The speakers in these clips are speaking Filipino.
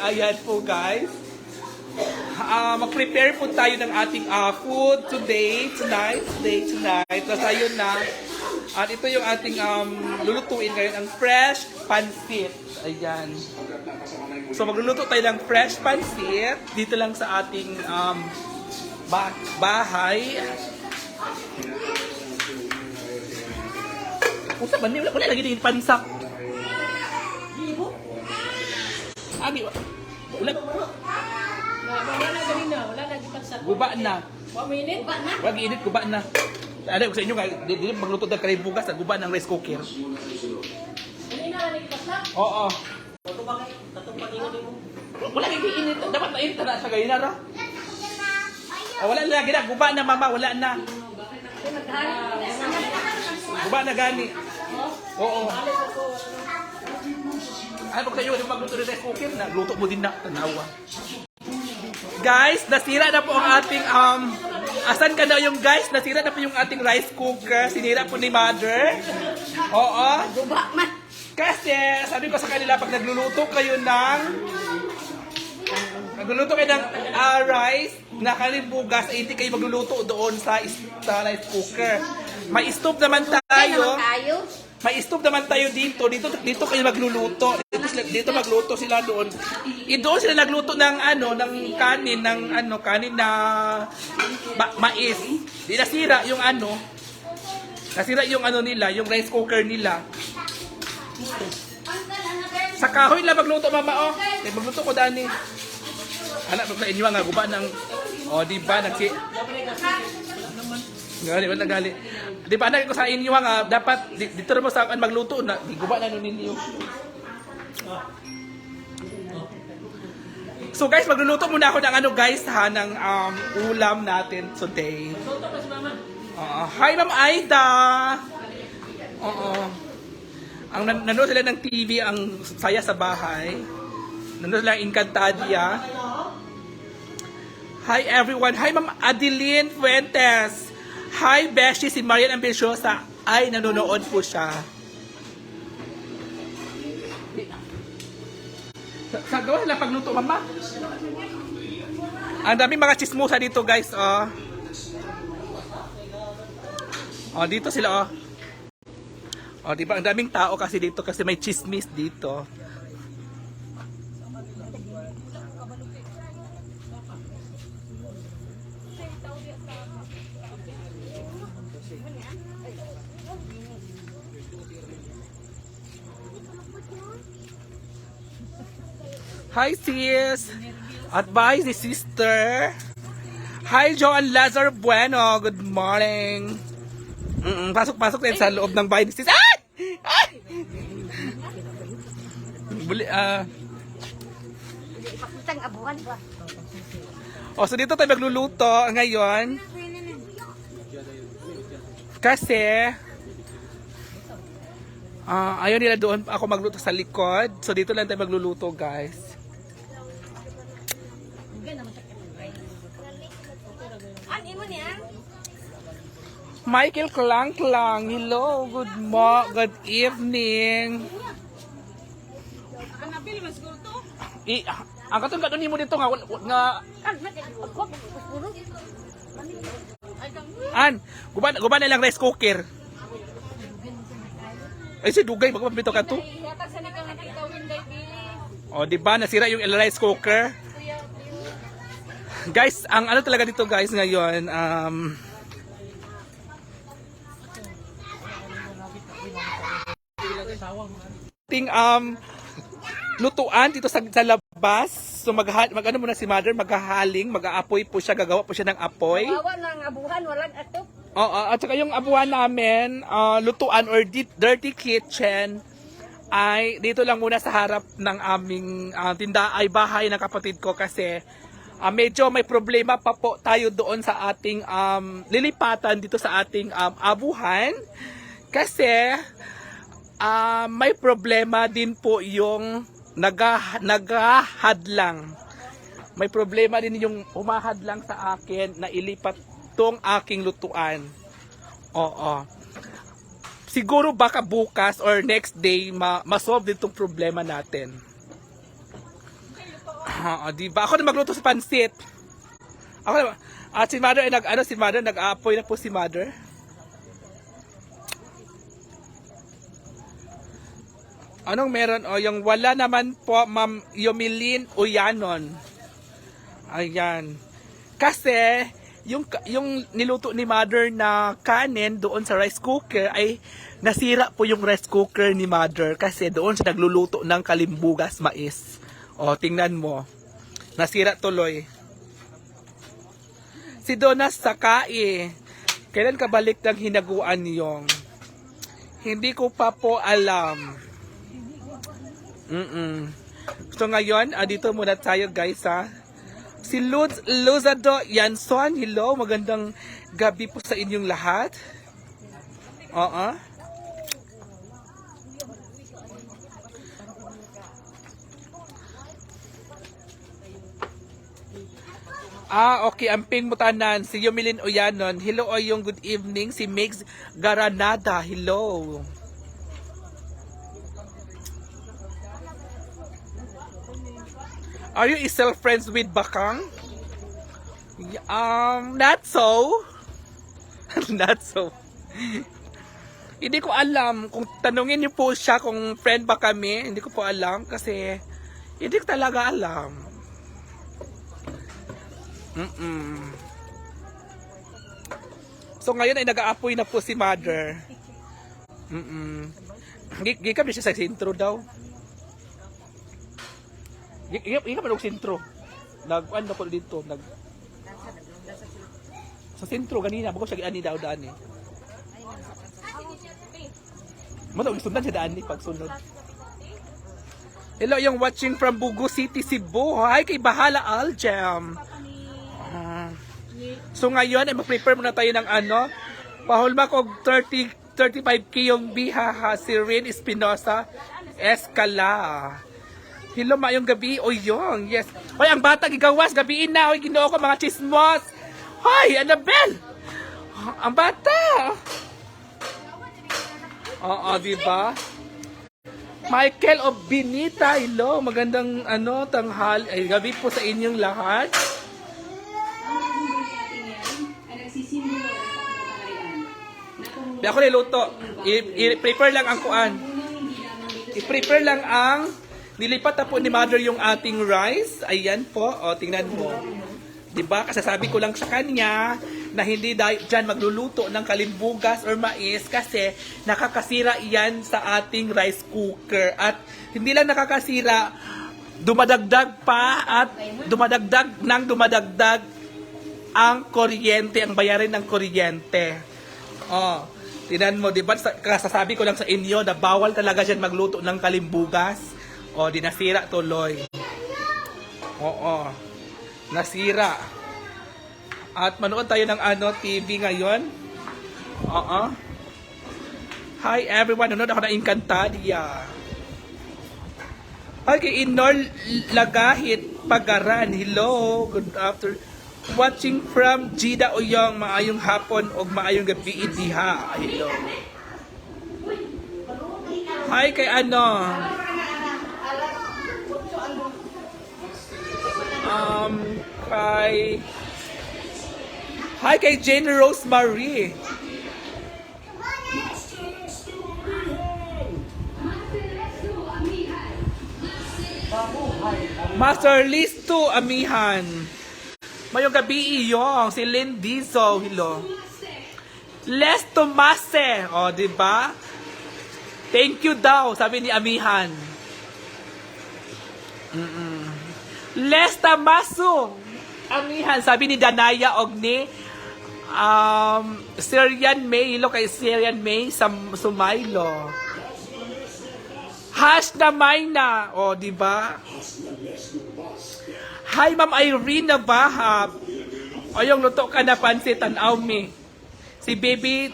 Ayan po guys. Mag-prepare po tayo ng ating food tonight. Tapos ayun na. At ito yung ating lulutuin ngayon, ang fresh pancit. Ayan. So magluluto tayo ng fresh pancit dito lang sa ating bahay. Kung sa bandi, wala lagi din pansak. Abi, wala na ganina, wala lagi pansak. guba na. 1 minute? Wag init, guba na. Ano ko sa inyo nga, di magluto ng karay bugas, guba ng rice cooker. Ganina na lagi pansak? Oo. Ito bakit? Tatong patingan din mo. Wala lagi init, dapat mainit na sa ganina ra. Wala lagi na, guba na mama, wala na. Guba na gani. Oo. Ano ba kayo, yung magluto ng rice cooker, nagluto mo din na, tanawa. Guys, nasira na po ang ating, asan ka na yung guys? Nasira na po yung ating rice cooker. Sinira po ni mother. Oo. Guba man. Kasi, sabi ko sa kanila, pag nagluluto kayo ng rice na kalibugas, ay hindi kayo magluluto doon sa rice cooker. May stove naman tayo. May stove naman tayo dito. Dito kayo magluluto. Dito magluto sila doon. Doon sila nagluto ng kanin na mais. Di nasira yung nasira yung nila, yung rice cooker nila. Sa kahoy lang magluto mama magluto ko dani. Anak sa inyo nga guba ng di ba gali wala gali. Di ba anak ko sa inyo nga dapat dito mo sa magluto na di guba na ninyo. So guys, magluluto muna ako ng guys ng ulam natin today. Hi Ma'am Aida. Ang nanonood sila ng TV, ang saya sa bahay. Nanonood sila ng Encantadia. Hi everyone. Hi Ma'am Adeline Fuentes. Hi Beshi, si Marian Ambiciosa. Ay, nanonood po siya. Sa gawa sila pagluto, mama. Ang daming mga chismosa dito, guys, dito sila, diba? Ang daming tao kasi dito kasi may chismis dito. Hi sis! At bye si sister! Hi Joan Lazar Bueno! Good morning! Pasok din sa loob ng bahay ni sis. Ay! Ay! Ipakitang abuhan ba? So dito tayo magluluto ngayon. Kasi ayaw nila doon ako magluto sa likod. So dito lang tayo magluluto guys. Michael Klang, hello, good evening. Ang katong mo dito nga guba na lang rice cooker. Ay si dugay magpapito ka to. Di ba nasira yung rice cooker? Guys, ang talaga dito guys ngayon ting lutuan dito sa labas. So mag-ano muna si mother, maghahaling, mag-aapoy po siya, gagawa po siya ng apoy. Wawa ng abuhan, walang atop. At saka yung abuhan namin, lutuan or dirty kitchen ay dito lang muna sa harap ng aming bahay ng kapatid ko kasi medyo may problema pa po tayo doon sa ating lilipatan dito sa ating abuhan kasi may problema din po yung nagahadlang. May problema din yung humahadlang sa akin na ilipat tong aking lutuan. Siguro baka bukas or next day ma-solve din tong problema natin. Di ba? Ako na magluto sa pansit. Ako na, at si Mother ay nag-aapoy na po si Mother. Anong meron? O, yung wala naman po, Ma'am Yomilin Uyanon. Ayan. Kasi, yung niluto ni Mother na kanin doon sa rice cooker ay nasira po yung rice cooker ni Mother kasi doon siya nagluluto ng kalimbugas mais. O, tingnan mo. Nasira tuloy. Si Donna Sakai, kailan ka balik ng hinaguan yung? Hindi ko pa po alam. So ngayon, dito muna tayo guys ha. Si Luzado Yanson, hello, magandang gabi po sa inyong lahat. Okay, amping mutanan, si Yumilin Uyanon, hello Oyong, good evening. Si Megs Garanada, hello. Are you still friends with Bakang? Not so. Not so. Hindi ko alam. Kung tanungin niyo po siya kung friend ba kami, hindi ko po alam kasi hindi ko talaga alam. So ngayon ay nag-aapoy na po si Mother. Gikap niya siya sa sintro daw. Ika pa sentro. Ano ko dito, sa sentro ganina, bago siya ani daw daan eh. Matawag sundan siya daan eh, pagsunod. Hello, yung watching from Bugo City, Cebu. Hi, kay Bahala Aljam. So ngayon, ay mag-prepare muna tayo ng pahulma ko 35k yung bihaha, si Rin Espinosa Escala. Hello, mayong gabi. O yung, yes. Hoy, ang bata gigawas, gabiin na. Hoy, ginoo ko mga chismos. Hoy, Annabelle. Ang bata. Diba? Michael of Binita, hello. Magandang tanghal. Ay, gabi po sa inyong lahat. Di ako niluto. I-prepare lang ang kuan. I-prepare lang ang nilipat na po ni Mother yung ating rice. Ayan po. O, tingnan mo. Diba? Kasasabi ko lang sa kanya na hindi dyan magluluto ng kalimbugas or mais kasi nakakasira yan sa ating rice cooker. At hindi lang nakakasira, dumadagdag pa at dumadagdag ang kuryente, ang bayarin ng kuryente. O, tingnan mo, diba? Kasasabi ko lang sa inyo na bawal talaga dyan magluto ng kalimbugas. O, di nasira tuloy. Oo. Nasira. At manood tayo ng TV ngayon. Oo. Hi everyone. Nanood ako ng Encantadia. Hi kay Inor Lagahit Pagaran. Hello. Good afternoon. Watching from Jida Uyong. Maayong hapon o maayong gabi diha. Hello. Hi kay kay Jane Rosemary. Master Listo Amihan. Mayong gabi iyong si Lynn Dizo, hello. Les Tomase, diba? Thank you daw, sabi ni Amihan. Les Tamaso. Amihan, sabi ni Danaya og ni Syrian May, hello kay Syrian May Sumaylo. Hash na Mayna, diba? Hi, Ma'am Irene Nabahab. Yung luto ka na pansit, tanaw mi. Si Bibi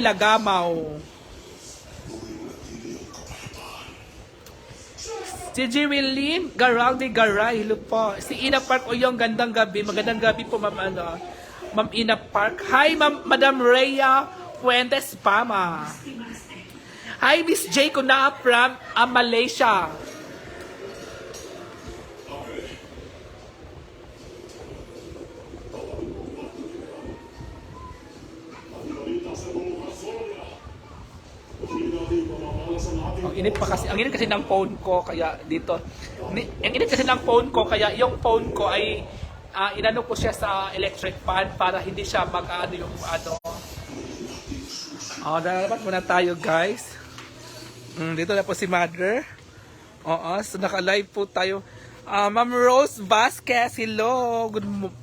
Lagamaw. Si Jiwilin Garaldi Garay, hello po. Si Ina Park, yung gandang gabi. Magandang gabi po, Ma'am Ma'am Ina Park. Hi, Madam Rhea Fuentes Pama. Hi, Miss J. Kuna from Malaysia. init pa kasi. Ang init kasi ng phone ko, kaya dito. Ang init kasi ng phone ko, kaya yung phone ko ay inano ko siya sa electric fan para hindi siya mag-ano yung ano. Dalapat muna tayo, guys. Dito na po si Mother. Oo, so naka-live po tayo. Ma'am Rose Vasquez, hello.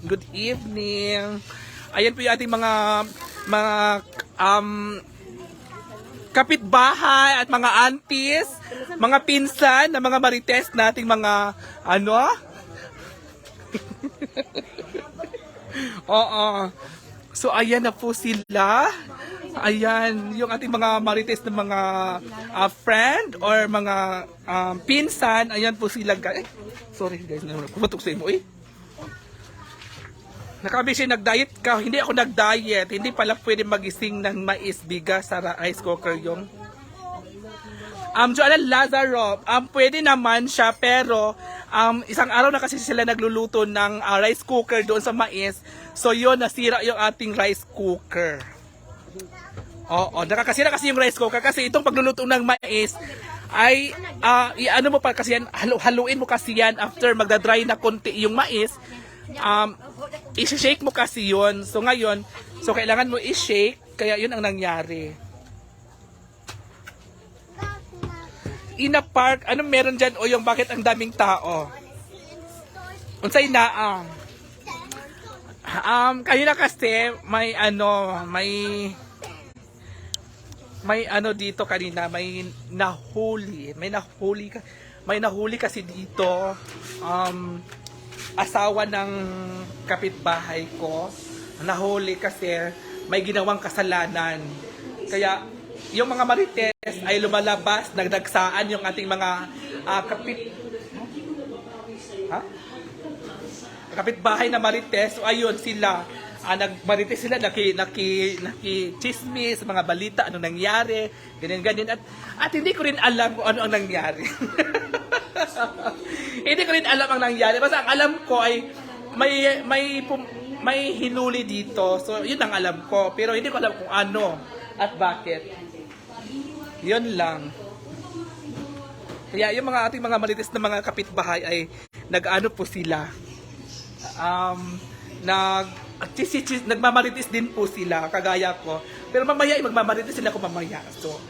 Good evening. Ayan po yung ating mga kapitbahay at mga aunties, mga pinsan na mga marites nating mga ano? Oo. So ayan na po sila. Ayan, yung ating mga marites na mga friend or mga pinsan, ayan po sila guys. Sorry guys, pumatok sa imo eh. Nakabisi nag-diet ka, hindi ako nag-diet, hindi pala pwede magising ng mais, bigas sa rice cooker yung. Joanna Lazaro, pwede naman siya pero isang araw na kasi sila nagluluto ng rice cooker doon sa mais. So yun, nasira yung ating rice cooker. Oo, nakakasira kasi yung rice cooker kasi itong pagluluto ng mais ay iano mo pa kasi yan, haluin mo kasi yan after magda-dry na konti yung mais. I-shake mo kasi yun. So ngayon, so kailangan mo i-shake, kaya yun ang nangyari. Ina Park, ano meron dyan o yung bakit ang daming tao? Unsay na kanina kasi may ano dito kanina, may nahuli kasi dito asawa ng kapitbahay ko. Nahuli kasi may ginawang kasalanan. Kaya yung mga marites ay lumalabas, nagdagsaan yung ating mga kapitbahay na marites. So ayun sila, nagmarites sila, naki-chismis, mga balita, ano nangyari, ganyan. At hindi ko rin alam kung ano ang nangyari. Hindi ko rin alam ang nangyari. Basta ang alam ko ay may hinuli dito. So yun ang alam ko. Pero hindi ko alam kung ano at bakit. Yun lang. Kaya yung mga ating mga marites na mga kapitbahay ay nag-ano po sila. Nagmamarites din po sila, kagaya ko. Pero mamaya, magmamarites sila ko mamaya. So,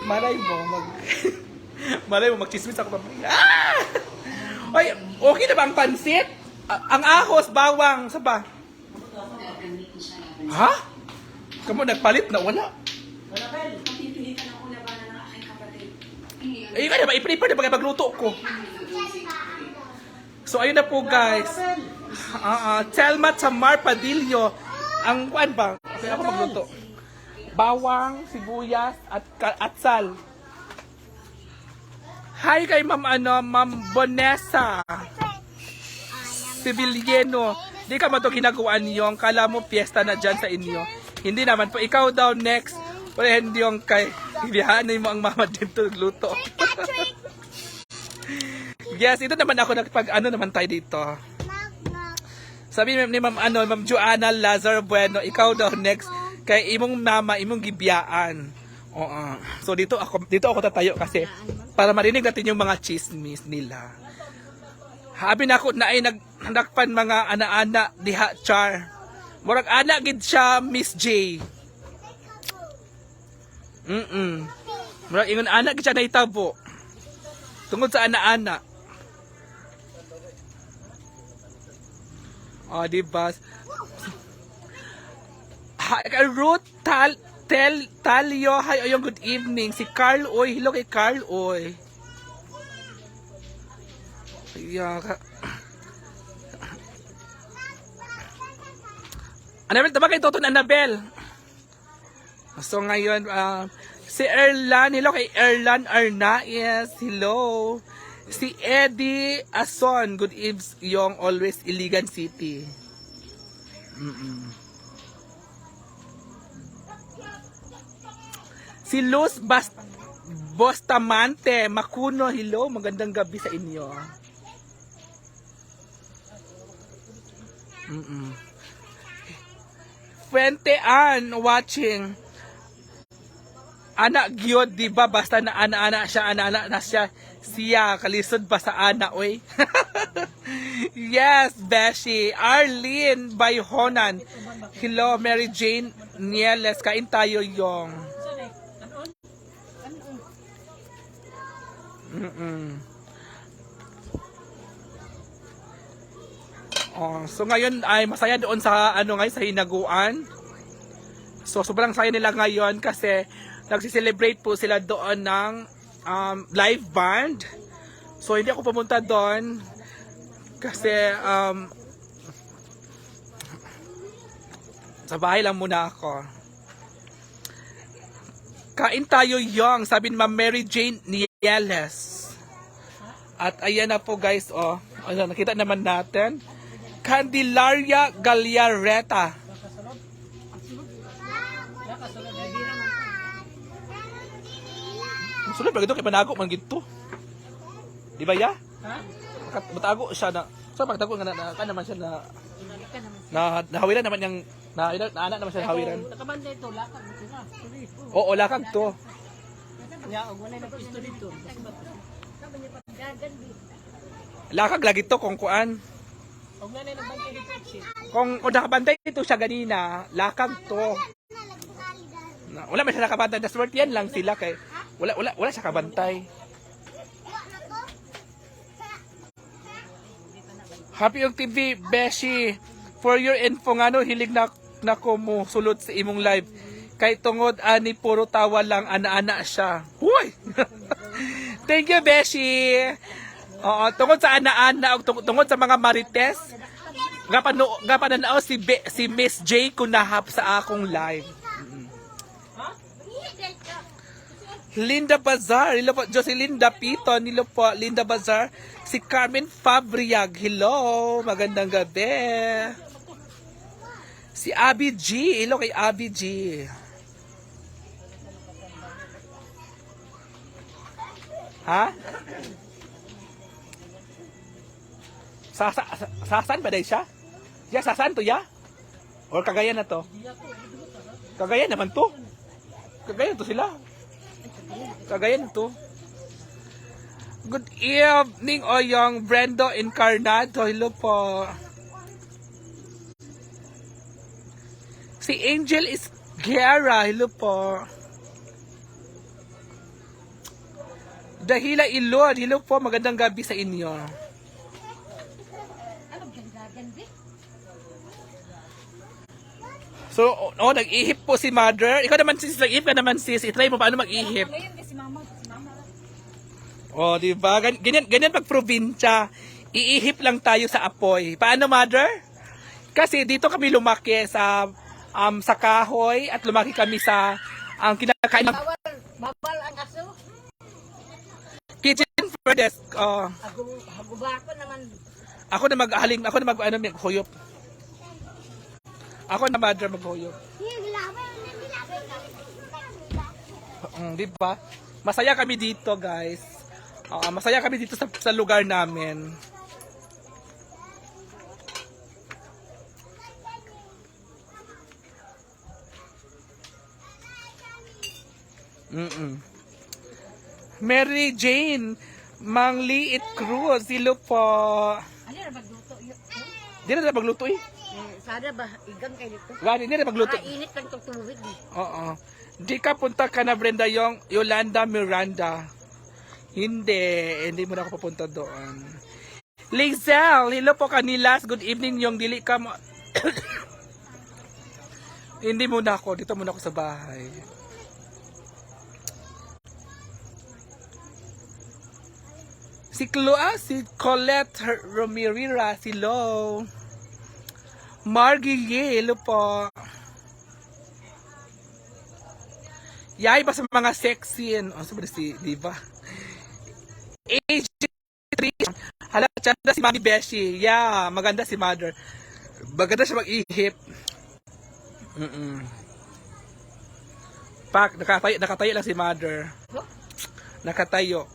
malay mo, magchismis ako mamaya. Ay, okay na ba ang pansit? Ang ahos, bawang, saba? Ha? Kamu nagpalit na, wala. Wala pa, pagpipilitan ako labanan ng aking kapatid. Ayun ka na ba, i-prepare na ba magluto ko? So, ayun na po guys. Telma Tamar Padillo. Ang kuan ba? Okay, ako magluto. Bawang, sibuyas, at sal. Hi kay Ma'am Bonessa Civiliano. Di ka mo ito ginagawaan yung kala mo piyesta na dyan sa inyo. Hindi naman po. Ikaw daw next. Wala hindi yung kay ibihanin mo ang mama dito luto. Yes, ito naman ako ano naman tayo dito. Sabi ni Ma'am Joanna Lazaro Bueno, ikaw daw next kay imong mama, imong gibiyaan. Oo. So dito ako tatayo kasi para marinig natin yung mga chismis nila. Habi na ako na ay nagpan mga ana-ana diha char. Murag ana gid siya Miss J. Murag ingon ana gid siya nahitabo. Tungod sa ana-ana. Diba? Ruth Talio, hi, oyong good evening. Si Carl Oy, hello kay Carl Oy. Annabel, tama kay Toton Annabel. So ngayon, si Erlan, hello kay Erlan Arnaez, hello. Si Eddie Ason, good evening, yung always Iligan City. Si Luz Bustamante, Makuno, hello, magandang gabi sa inyo. Fuente Ann, watching. Anak gyud, di ba? Basta na ana-ana siya, ana-ana na siya kalisod pa sa ana, oy. Yes, Beshi. Arlene Bayhonan. Hello, Mary Jane Nieles. Kain tayo yung. Saan eh? Anon? Oh, so ngayon ay masaya doon sa sa hinaguan. So sobrang saya nila ngayon kasi nagsi-celebrate po sila doon ng live band. So hindi ako pumunta doon kasi sa bahay lang muna ako. Kain tayo yung, sabi ni Ma'am Mary Jane Nieles. At ayan na po guys, oh. Ayan, nakita naman natin. Candelaria Gallareta. Sulit ba ito kay panago man gito? Di ba ya? Ha? Matago siya na. So pagtago nga na naman siya na nahawiran naman yung anak naman siya nahawiran. Nakabanda ito, lakad mo sila. Oo, lakag to. Ya, wala na pisto dito. Lakag lagi to kung kuan. Huwag na na nagbantay dito. Kung nakabantay ito siya ganina, lakag to. Wala man siya nakabantay. Naswerte yan lang sila kay wala siya kabantay. Happy yung TV, Beshi. For your info nga no, hilig na ko mo sulod sa imong live. Kay tungod ani puro tawa lang, ana-ana siya. Huy! Thank you, Beshi. Oo, tungod sa ana-ana, tungod sa mga marites. Gapananao si Miss J kunahap sa akong live. Linda Bazar, hello po, Jocelyn Dapito, hello po, Linda Bazar, si Carmen Fabriag, hello, magandang gabi. Si Abby G, hello kay Abby G. Ha? Saan ba dahil siya? Ya, saan to ya? Or Cagayan na to? Cagayan naman to. Cagayan to sila. Cagayan to. Good evening, Oyong Brendo Encarnado. Hello po. Si Angel is Guerra. Hello po. Dahila Ilod. Hello po. Magandang gabi sa inyo. So, nag-ihip po si Mother. Ikaw naman sis, nag-ihip ka naman sis. I-try mo paano mag-ihip. Oh, di ba? Ganyan pag probinsya. Iihip lang tayo sa apoy. Paano, Mother? Kasi dito kami lumaki sa kahoy at lumaki kami sa kinakain ng Bawal ang aso. kitchen furnace. Hagubako naman. Ako na maghuyop. Ako na, Mother, maghuyop. Di ba? Masaya kami dito, guys. Masaya kami dito sa lugar namin. Mary Jane Mangliit Cruz, hello po. Ano na magluto yun? Di na magluto eh. Sana ba, igang kayo dito? Wala, di na magluto. Init lang itong tubig eh. Oo. Di ka punta ka na, Brenda, yung Yolanda Miranda. Hindi mo na ako papunta doon. Lizelle, hello po kanilas. Good evening yung dili ka mo. Hindi muna ako, dito muna ako sa bahay. Si Colette Romirira, hello. Margie, hello po. Yay ba sa mga sexy sabi si Diva. Age 3. Hala, chanda si Mami Beshi. Yeah, maganda si Mother. Maganda siya mag-ihip. Pak, nakatayo lang si Mother. Nakatayo.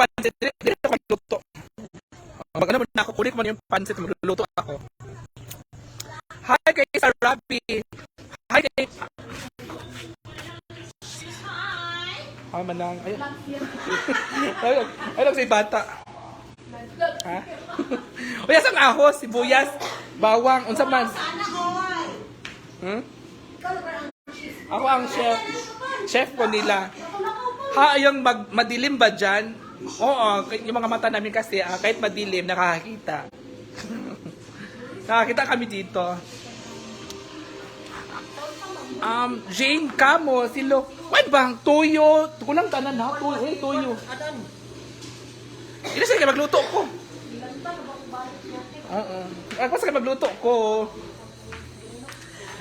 Pansit, dito ako magluto. Mag-ano na ako, kunin ko man yung pansit, magluluto ako. Hi Gabi. Hi, Dave. Ah, manang. Ay, lang si bata. Ha? Uy, asang ahos, sibuyas, bawang, unsa man. Hmm? Ako ang chef. Chef po nila. Ha, yung madilim ba dyan? Oo, yung mga mata namin kasi, kahit madilim, nakakakita. Nakakita kami dito. Jane, Kamo, Silo. Wait bang, tuyo. Kulang tanan ha, tuyo. Hey, tuyo. Ina siya magluto ko. Ako sa magluto ko.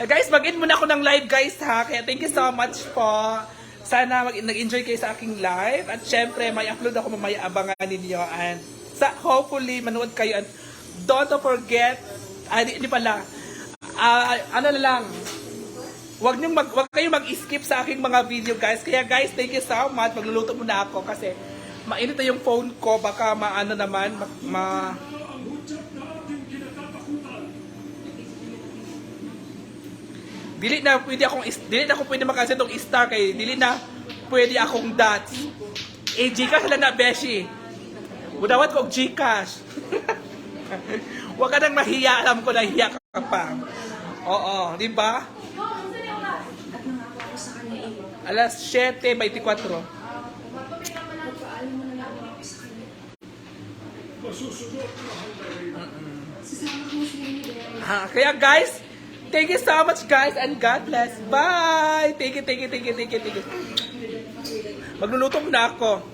Guys, mag-in muna ako ng live guys ha. Kaya thank you so much po. Sana nag-enjoy kayo sa aking live. At syempre, may upload ako mamaya, abangan ninyo. And hopefully, manood kayo. And don't forget, hindi pala, ano na lang, wag kayong mag-skip sa aking mga video guys. Kaya guys, thank you so much. Magluluto muna ako kasi mainit na yung phone ko. Baka maano naman, dili na ako pwede makasin tong star kay dili na pwede akong dots. Gcash lang na beshi. Budawat ko og Gcash. Huwag ka nang mahiya, alam ko na hiya ka pa. Oo, di ba? Alas 7:24. Kaya guys, thank you so much guys and God bless. Bye! Thank you. Magluluto na ako.